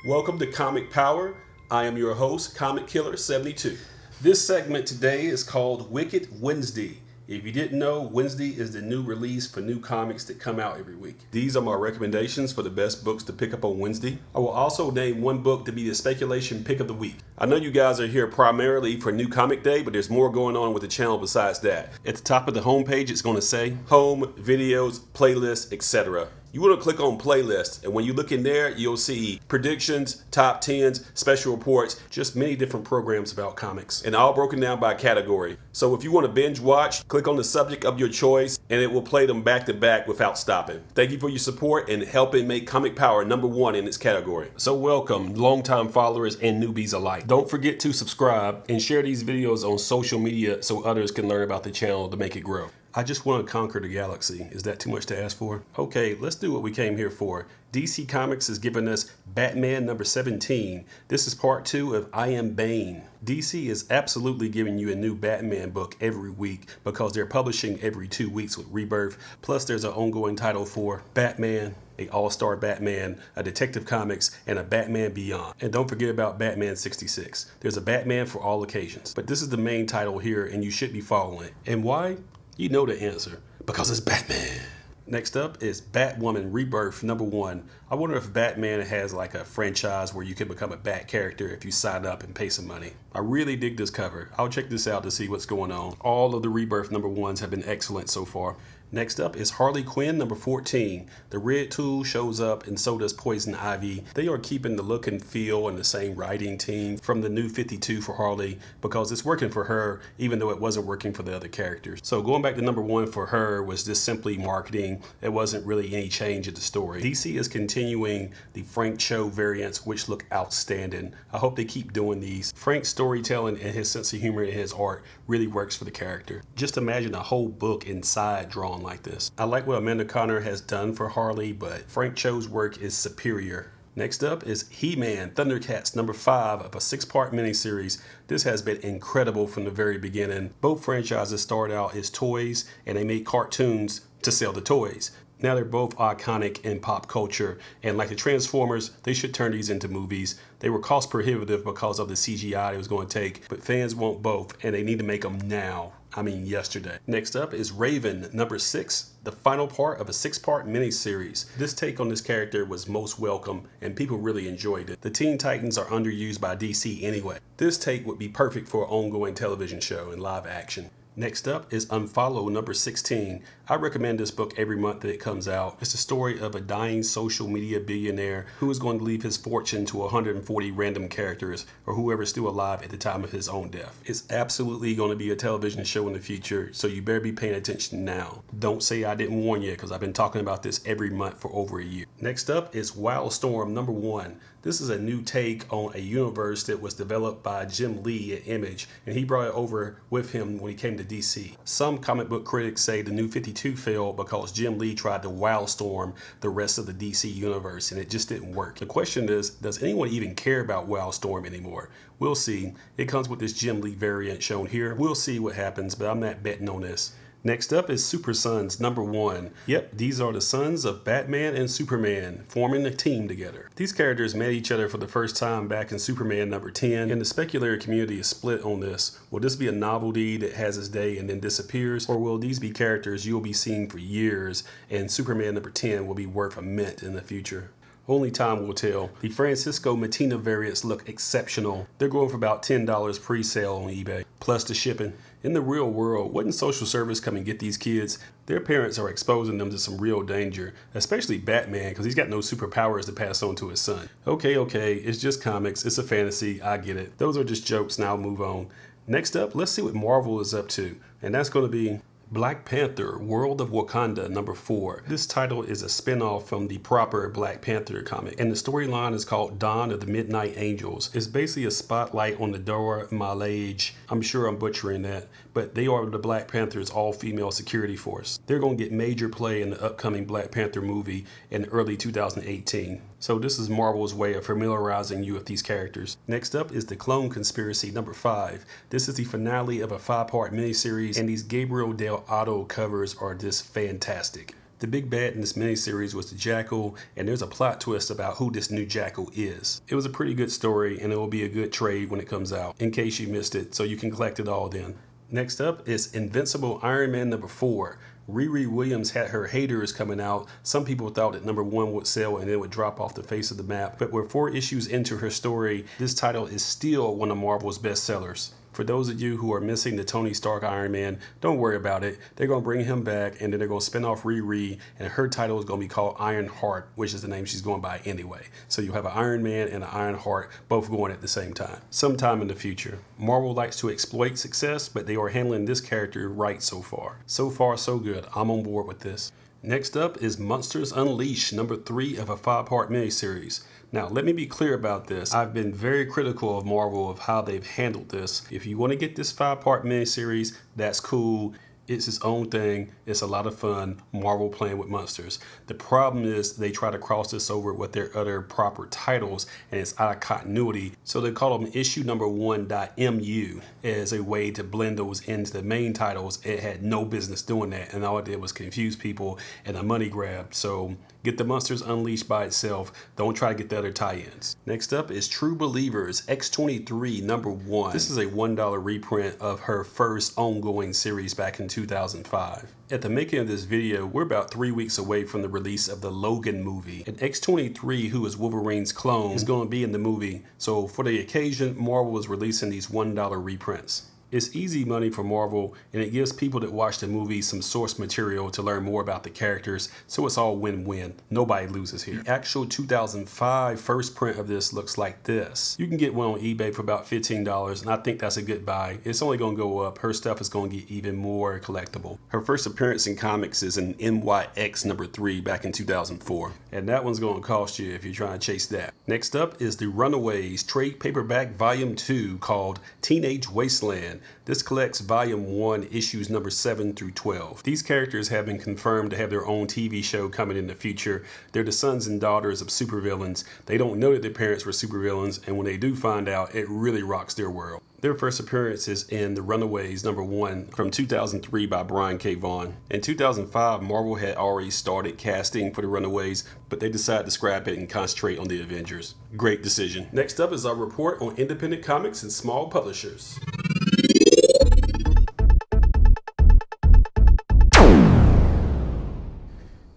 Welcome to Comic Power. I am your host, Comic Killer 72. This segment today is called Wicked Wednesday. If you didn't know, Wednesday is the new release for new comics that come out every week. These are my recommendations for the best books to pick up on Wednesday. I will also name one book to be the speculation pick of the week. I know you guys are here primarily for New Comic Day, but there's more going on with the channel besides that. At the top of the homepage, it's going to say Home, Videos, Playlists, etc. You want to click on playlists, and when you look in there, you'll see predictions, top 10s, special reports, just many different programs about comics, and all broken down by category. So if you want to binge watch, click on the subject of your choice, and it will play them back to back without stopping. Thank you for your support and helping make Comic Power #1 in its category. So welcome, longtime followers and newbies alike. Don't forget to subscribe and share these videos on social media so others can learn about the channel to make it grow. I just want to conquer the galaxy. Is that too much to ask for? Okay, let's do what we came here for. DC Comics has given us Batman #17. This is part 2 of I Am Bane. DC is absolutely giving you a new Batman book every week because they're publishing every 2 weeks with Rebirth. Plus there's an ongoing title for Batman, a All-Star Batman, a Detective Comics, and a Batman Beyond. And don't forget about Batman 66. There's a Batman for all occasions. But this is the main title here and you should be following it. And why? You know the answer, because it's Batman. Next up is Batwoman Rebirth #1. I wonder if Batman has like a franchise where you can become a Bat character if you sign up and pay some money. I really dig this cover. I'll check this out to see what's going on. All of the Rebirth #1s have been excellent so far. Next up is Harley Quinn #14. The Red Tool shows up and so does Poison Ivy. They are keeping the look and feel and the same writing team from the new 52 for Harley because it's working for her even though it wasn't working for the other characters. So going back to #1 for her was just simply marketing. It wasn't really any change in the story. DC is continuing the Frank Cho variants which look outstanding. I hope they keep doing these. Frank's storytelling and his sense of humor and his art really works for the character. Just imagine a whole book inside drawn like this. I like what Amanda Conner has done for Harley, but Frank Cho's work is superior. Next up is He-Man Thundercats #5 of a 6-part miniseries. This has been incredible from the very beginning. Both franchises started out as toys and they made cartoons to sell the toys. Now they're both iconic in pop culture, and like the Transformers, they should turn these into movies. They were cost prohibitive because of the CGI it was going to take, but fans want both, and they need to make them now. I mean yesterday. Next up is Raven #6, the final part of a 6-part miniseries. This take on this character was most welcome, and people really enjoyed it. The Teen Titans are underused by DC anyway. This take would be perfect for an ongoing television show and live action. Next up is Unfollow #16. I recommend this book every month that it comes out. It's the story of a dying social media billionaire who is going to leave his fortune to 140 random characters or whoever's still alive at the time of his own death. It's absolutely going to be a television show in the future, so you better be paying attention now. Don't say I didn't warn you because I've been talking about this every month for over a year. Next up is Wildstorm #1. This is a new take on a universe that was developed by Jim Lee at Image, and he brought it over with him when he came to DC. Some comic book critics say the new 52 failed because Jim Lee tried to Wildstorm the rest of the DC universe, and it just didn't work. The question is, does anyone even care about Wildstorm anymore? We'll see. It comes with this Jim Lee variant shown here. We'll see what happens, but I'm not betting on this. Next up is Super Sons #1. Yep, these are the sons of Batman and Superman forming a team together. These characters met each other for the first time back in Superman #10, and the speculator community is split on this. Will this be a novelty that has its day and then disappears, or will these be characters you'll be seeing for years and Superman #10 will be worth a mint in the future? Only time will tell. The Francisco Mattina variants look exceptional. They're going for about $10 pre-sale on eBay, plus the shipping. In the real world, wouldn't social service come and get these kids? Their parents are exposing them to some real danger, especially Batman because he's got no superpowers to pass on to his son. Okay, it's just comics, it's a fantasy, I get it. Those are just jokes, now I'll move on. Next up, let's see what Marvel is up to, and that's going to be Black Panther, World of Wakanda #4. This title is a spin-off from the proper Black Panther comic, and the storyline is called Dawn of the Midnight Angels. It's basically a spotlight on the Dora Milaje. I'm sure I'm butchering that, but they are the Black Panther's all-female security force. They're going to get major play in the upcoming Black Panther movie in early 2018. So this is Marvel's way of familiarizing you with these characters. Next up is The Clone Conspiracy #5. This is the finale of a 5-part miniseries, and these Gabriel Del Otto covers are just fantastic. The big bad in this miniseries was the Jackal, and there's a plot twist about who this new Jackal is. It was a pretty good story, and it will be a good trade when it comes out, in case you missed it, so you can collect it all then. Next up is Invincible Iron Man number 4. Riri Williams had her haters coming out. Some people thought that number 1 would sell and it would drop off the face of the map. But we're 4 issues into her story. This title is still one of Marvel's best sellers. For those of you who are missing the Tony Stark Iron Man, don't worry about it. They're going to bring him back, and then they're going to spin off Riri, and her title is going to be called Iron Heart, which is the name she's going by anyway. So you'll have an Iron Man and an Iron Heart both going at the same time, sometime in the future. Marvel likes to exploit success, but they are handling this character right so far. So far, so good. I'm on board with this. Next up is Monsters Unleashed, number 3 of a 5-part miniseries. Now, let me be clear about this. I've been very critical of Marvel of how they've handled this. If you want to get this 5-part miniseries, that's cool. It's its own thing. It's a lot of fun. Marvel playing with monsters. The problem is they try to cross this over with their other proper titles, and it's out of continuity. So they call them issue number 1.mu as a way to blend those into the main titles. It had no business doing that, and all it did was confuse people and a money grab. So get the Monsters Unleashed by itself. Don't try to get the other tie-ins. Next up is True Believers X-23 number 1. This is a $1 reprint of her first ongoing series back in 2005. At the making of this video, we're about 3 weeks away from the release of the Logan movie. And X-23, who is Wolverine's clone, is going to be in the movie. So for the occasion, Marvel is releasing these $1 reprints. It's easy money for Marvel, and it gives people that watch the movie some source material to learn more about the characters, so it's all win-win. Nobody loses here. The actual 2005 first print of this looks like this. You can get one on eBay for about $15, and I think that's a good buy. It's only going to go up. Her stuff is going to get even more collectible. Her first appearance in comics is in MYX number 3 back in 2004, and that one's going to cost you if you're trying to chase that. Next up is the Runaways trade paperback volume 2 called Teenage Wasteland. This collects volume 1 issues number 7 through 12. These characters have been confirmed to have their own TV show coming in the future. They're the sons and daughters of supervillains. They don't know that their parents were supervillains, and when they do find out, it really rocks their world. Their first appearance is in The Runaways number 1 from 2003 by Brian K. Vaughan. In 2005, Marvel had already started casting for The Runaways, but they decided to scrap it and concentrate on the Avengers. Great decision. Next up is our report on independent comics and small publishers.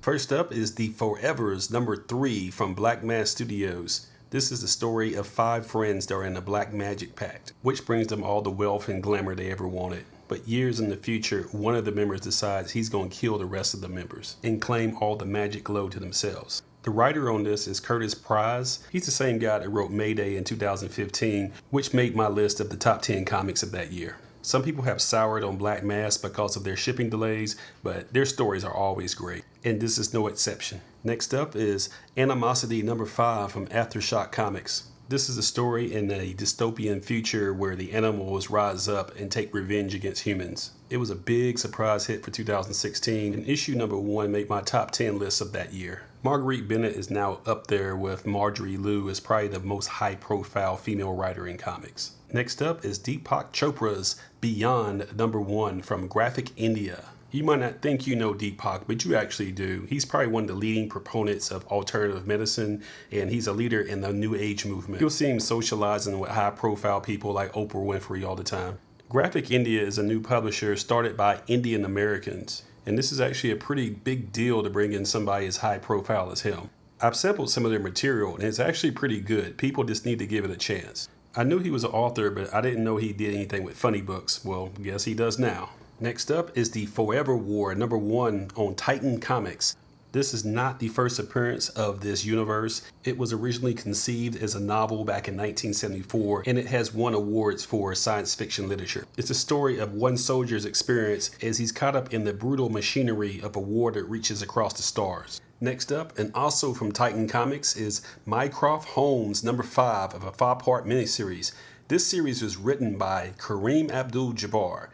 First up is The Forevers number 3 from Black Mass Studios. This is the story of 5 friends that are in a black magic pact, which brings them all the wealth and glamour they ever wanted. But years in the future, one of the members decides he's going to kill the rest of the members and claim all the magic glow to themselves. The writer on this is Curtis Price. He's the same guy that wrote Mayday in 2015, which made my list of the top 10 comics of that year. Some people have soured on Black Mass because of their shipping delays, but their stories are always great, and this is no exception. Next up is Animosity number 5 from Aftershock Comics. This is a story in a dystopian future where the animals rise up and take revenge against humans. It was a big surprise hit for 2016, and issue number 1 made my top 10 list of that year. Marguerite Bennett is now up there with Marjorie Liu as probably the most high-profile female writer in comics. Next up is Deepak Chopra's Beyond number 1 from Graphic India. You might not think you know Deepak, but you actually do. He's probably one of the leading proponents of alternative medicine, and he's a leader in the New Age movement. You'll see him socializing with high-profile people like Oprah Winfrey all the time. Graphic India is a new publisher started by Indian Americans, and this is actually a pretty big deal to bring in somebody as high-profile as him. I've sampled some of their material, and it's actually pretty good. People just need to give it a chance. I knew he was an author, but I didn't know he did anything with funny books. Well, guess he does now. Next up is The Forever War number 1 on Titan Comics. This is not the first appearance of this universe. It was originally conceived as a novel back in 1974, and it has won awards for science fiction literature. It's a story of one soldier's experience as he's caught up in the brutal machinery of a war that reaches across the stars. Next up, and also from Titan Comics, is Mycroft Holmes number 5 of a 5-part miniseries. This series was written by Kareem Abdul-Jabbar.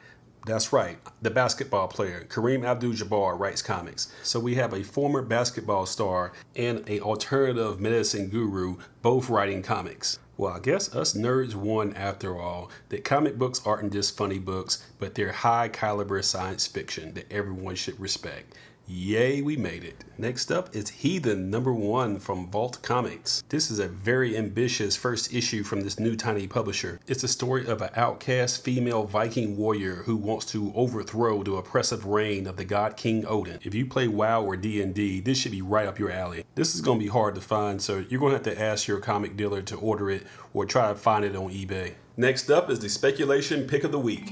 That's right, the basketball player. Kareem Abdul-Jabbar writes comics. So we have a former basketball star and an alternative medicine guru both writing comics. Well, I guess us nerds won after all. That comic books aren't just funny books, but they're high caliber science fiction that everyone should respect. Yay, we made it. Next up is Heathen #1 from Vault Comics. This is a very ambitious first issue from this new tiny publisher. It's a story of an outcast female Viking warrior who wants to overthrow the oppressive reign of the god King Odin. If you play WoW or D&D, this should be right up your alley. This is going to be hard to find, so you're going to have to ask your comic dealer to order it or try to find it on eBay. Next up is the speculation pick of the week.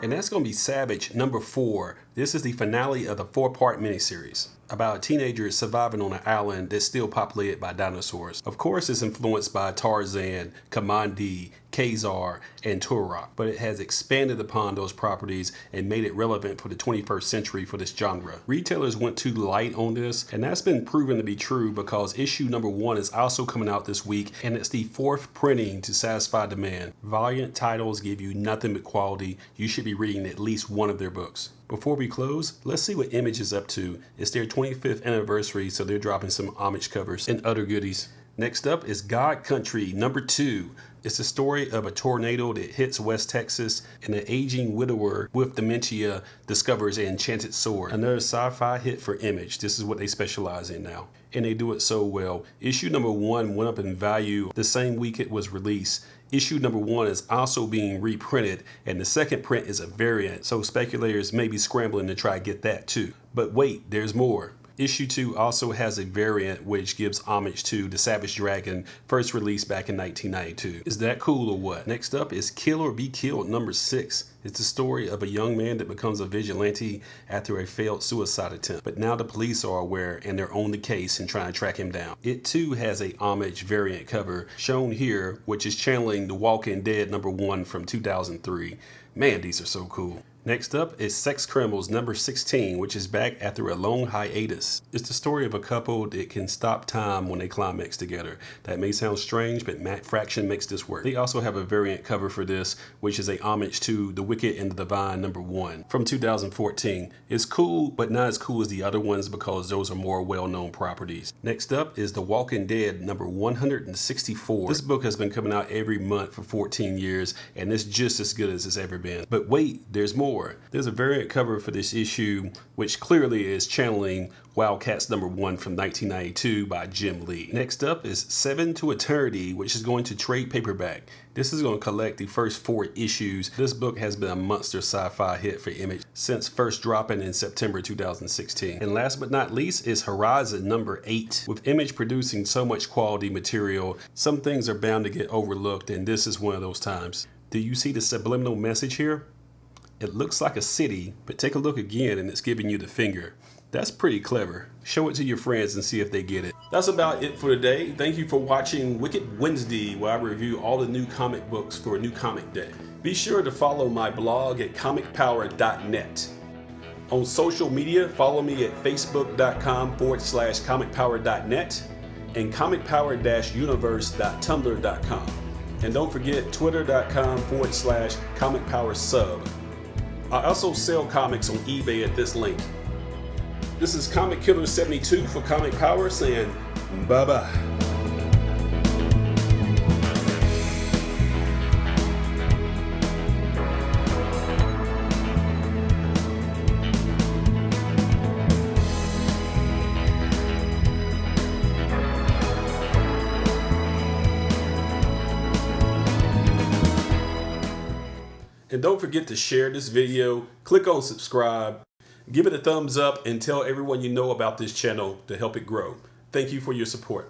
And that's going to be Savage #4. This is the finale of the 4-part miniseries about a teenager surviving on an island that's still populated by dinosaurs. Of course, it's influenced by Tarzan, Kamandi, Khazar, and Turok, but it has expanded upon those properties and made it relevant for the 21st century for this genre. Retailers went too light on this, and that's been proven to be true because issue #1 is also coming out this week, and it's the 4th printing to satisfy demand. Valiant titles give you nothing but quality. You should be reading at least one of their books. Before we close, let's see what Image is up to. It's their 25th anniversary, so they're dropping some homage covers and other goodies. Next up is God Country #2. It's the story of a tornado that hits West Texas, and an aging widower with dementia discovers an enchanted sword. Another sci-fi hit for Image. This is what they specialize in now, and they do it so well. Issue #1 went up in value the same week it was released. Issue #1 is also being reprinted, and the second print is a variant, so speculators may be scrambling to try to get that too. But wait, there's more. Issue 2 also has a variant which gives homage to the Savage Dragon, first released back in 1992. Is that cool or what? Next up is Kill or Be Killed #6. It's the story of a young man that becomes a vigilante after a failed suicide attempt. But now the police are aware and they're on the case and trying to track him down. It too has a homage variant cover shown here, which is channeling The Walking Dead #1 from 2003. Man, these are so cool. Next up is Sex Criminals #16, which is back after a long hiatus. It's the story of a couple that can stop time when they climax together. That may sound strange, but Matt Fraction makes this work. They also have a variant cover for this, which is a homage to The Wicked and the Divine #1 from 2014. It's cool, but not as cool as the other ones because those are more well-known properties. Next up is The Walking Dead #164. This book has been coming out every month for 14 years, and it's just as good as it's ever been. But wait, there's more. There's a variant cover for this issue, which clearly is channeling Wildcats #1 from 1992 by Jim Lee. Next up is 7 to Eternity, which is going to trade paperback. This is going to collect the first 4 issues. This book has been a monster sci-fi hit for Image since first dropping in September 2016. And last but not least is Horizon #8. With Image producing so much quality material, some things are bound to get overlooked, and this is one of those times. Do you see the subliminal message here? It looks like a city, but take a look again and it's giving you the finger. That's pretty clever. Show it to your friends and see if they get it. That's about it for today. Thank you for watching Wicked Wednesday, where I review all the new comic books for a new comic day. Be sure to follow my blog at comicpower.net. On social media, follow me at facebook.com/comicpower.net and comicpower-universe.tumblr.com. And don't forget twitter.com/comicpowersub. I also sell comics on eBay at this link. This is Comic Killer 72 for Comic Power saying bye-bye. And don't forget to share this video, click on subscribe, give it a thumbs up, and tell everyone you know about this channel to help it grow. Thank you for your support.